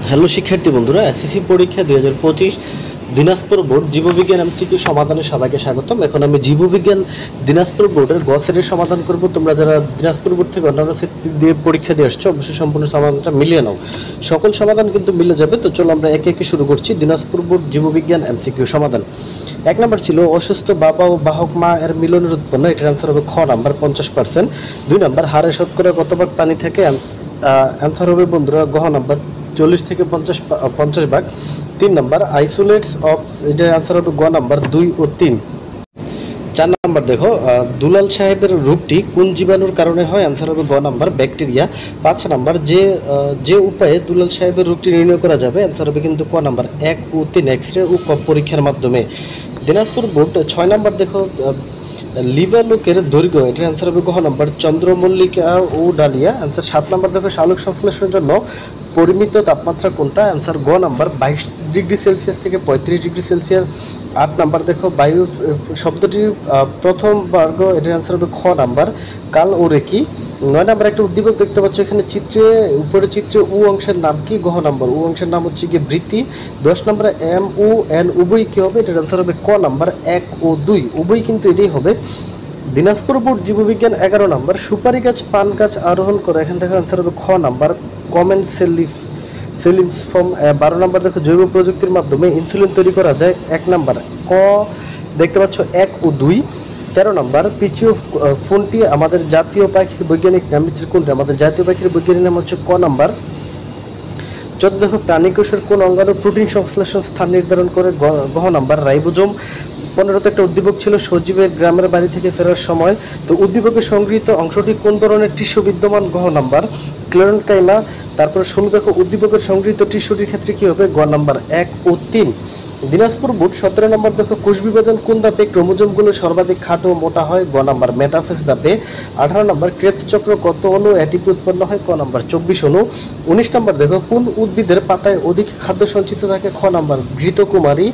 Hello শিক্ষার্থী বন্ধুরা, SSC পরীক্ষা 2025 দিনাজপুর বোর্ড জীববিজ্ঞান এমসিকিউ সমাধানে সবাইকে স্বাগতম। এখন আমি জীববিজ্ঞান দিনাজপুর বোর্ডের গ সেটের সমাধান করব। তোমরা যারা দিনাজপুর বোর্ড থেকে অন্যান্য সেট দিয়ে পরীক্ষা দিয়ে আসছো, অবশ্যই সম্পূর্ণ সমাধানটা মিলিয়ে নাও। সকল সমাধান কিন্তু মিলে যাবে। তো চলো আমরা একে একে শুরু করছি। দিনাজপুর বোর্ড জীববিজ্ঞান এমসিকিউ সমাধান। 1 নম্বর ছিল অসুস্থ বাবা ও বাহক মা এর মিলনের উৎপন্ন। এটার অ্যান্সার হবে খ নাম্বার 50%। 2 নম্বর হারে শতকরা কত ভাগ পানি থাকে, অ্যান্সার হবে বন্ধুরা গহ নাম্বার 40 থেকে 50 ভাগ। 3 নাম্বার আইসোলেটস অফ, এটার অ্যান্সার হবে গ নাম্বার 2 ও 3। 4 নাম্বার দেখো দুলাল সাহেবের রোগটি কোন জীবাণুর কারণে হয়, অ্যান্সার হবে গ নাম্বার ব্যাকটেরিয়া। 5 নাম্বার যে উপায়ে দুলাল সাহেবের রোগটি নির্ণয় করা যাবে, অ্যান্সার হবে কিন্তু ক নাম্বার 1 ও 3 এক্সরে ও পরীক্ষার মাধ্যমে। দিনাজপুর বোর্ড 6 নাম্বার দেখো লিভালোকের দৈর্ঘ্য, এটার অ্যান্সার হবে গ নাম্বার চন্দ্রমল্লিকা ও ডালিয়া। অ্যান্সার 7 নাম্বার দেখো শালক সংশ্লেষণের জন্য পরিমিত তাপমাত্রা কোনটা, অ্যান্সার গ নাম্বার 22 ডিগ্রি সেলসিয়াস থেকে 35 ডিগ্রি সেলসিয়াস। 8 নাম্বার দেখো বায়ু শব্দটির প্রথম বর্গ, এটার অ্যান্সার হবে খ নাম্বার কাল ও রেকি। 9 নাম্বার একটা উদ্দীপক দেখতে পাচ্ছ এখানে চিত্রে, উপরে চিত্রে উ অংশের নাম কি, গহ নাম্বার উ অংশের নাম হচ্ছে গিয়ে বৃত্তি। 10 নম্বরে এম ও এন উভয় কি হবে, এটার অ্যান্সার হবে ক নাম্বার 1 ও 2 উভয় কিন্তু এটাই হবে। দিনাজপুর বোর্ড জীববিজ্ঞান 11 নম্বর সুপারি গাছ পান গাছ আরোহণ করে, এখান থেকে অ্যান্সার হবে খ নাম্বার কমেন্ট সেলিমস ফর্ম। 12 নম্বর দেখো জৈব প্রযুক্তির মাধ্যমে ইনসুলিন তৈরি করা যায়, 1 নাম্বার ক দেখতে পাচ্ছ 1 ও 2। 13 নম্বর পিচিও ফোনটি আমাদের জাতীয় পাখির বৈজ্ঞানিক নাম কোনটি, আমাদের জাতীয় পাখির বৈজ্ঞানিক নাম হচ্ছে ক নাম্বার। 14 দেখো প্রাণী কোষের কোন অঙ্গাণু প্রোটিন সংশ্লেষণ স্থান নির্ধারণ করে, গহ নাম্বার রাইবোজোম। 15তে একটা উদ্দীপক ছিল সজীবের গ্রামের বাড়ি থেকে ফেরার সময়, তো উদ্দীপকের সংগৃহীত অংশটি কোন ধরনের টিস্যু বিদ্যমান, গহ নাম্বার ক্লেরেনকাইমা। তারপর 16 দেখো উদ্দীপকের সংগৃহীত টিস্যুটির ক্ষেত্রে কি হবে, গ নাম্বার 1 ও 3। দিনাজপুর বোর্ড 17 নম্বর দেখো কোষ বিভাজন কোন ধাপে ক্রোমোজোমগুলো সর্বাধিক খাটো মোটা হয়, গ নাম্বার মেটাফেজ ধাপে। 18 নম্বর ক্রেবস চক্র কত অণু এটিপি উৎপন্ন হয়, ক নাম্বার 24 অণু। 19 নম্বর দেখো কোন উদ্ভিদের পাতায় অধিক খাদ্য সঞ্চিত থাকে, খ নাম্বার ঘৃতকুমারী।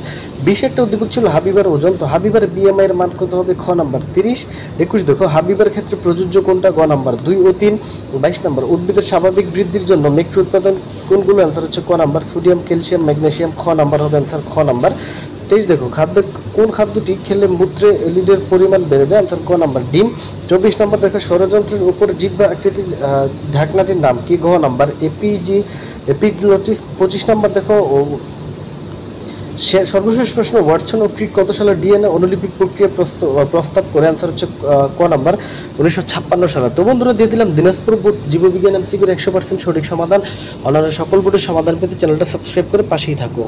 20 একটা উদ্দীপক ছিল হাবিবার ওজন, তো হাবিবার বিএমআই এর মান কত হবে, খ নাম্বার 30। 21 দেখো হাবিবার ক্ষেত্রে প্রযোজ্য কোনটা, গ নাম্বার 2 ও 3। 22 নম্বর উদ্ভিদের স্বাভাবিক বৃদ্ধির জন্য মেক্রো উৎপাদন কোনগুলো, অ্যান্সার হচ্ছে ক নাম্বার সোডিয়াম ক্যালসিয়াম ম্যাগনেসিয়াম, খ নাম্বার হবে অ্যান্সার খ নাম্বার। 23 দেখো কোন খাদ্যটি খেলে মূত্রে এলিডের পরিমাণ বেড়ে যায়, অ্যান্সার ক নাম্বার ডিম। 24 নম্বর দেখো ষড়যন্ত্রের উপর জিহ্বা আকৃতির ঢাকনাটির নাম কি, ঘ নাম্বার এপিগ্লটিস। 25 নম্বর দেখো সর্বশেষ প্রশ্ন ওয়াটসন ও ক্রিক কত সালে ডিএনএ অনুলিপিক প্রক্রিয়া প্রস্তাব করে, অ্যান্সার হচ্ছে ক নাম্বার 1956 সালে। তো বন্ধুরা দিয়ে দিলাম দিনাজপুর বোর্ড জীববিজ্ঞান এমসিকিউর 100% সঠিক সমাধান। অন্যান্য সকল বোর্ডের সমাধান পেতে চ্যানেলটা সাবস্ক্রাইব করে পাশেই থাকো।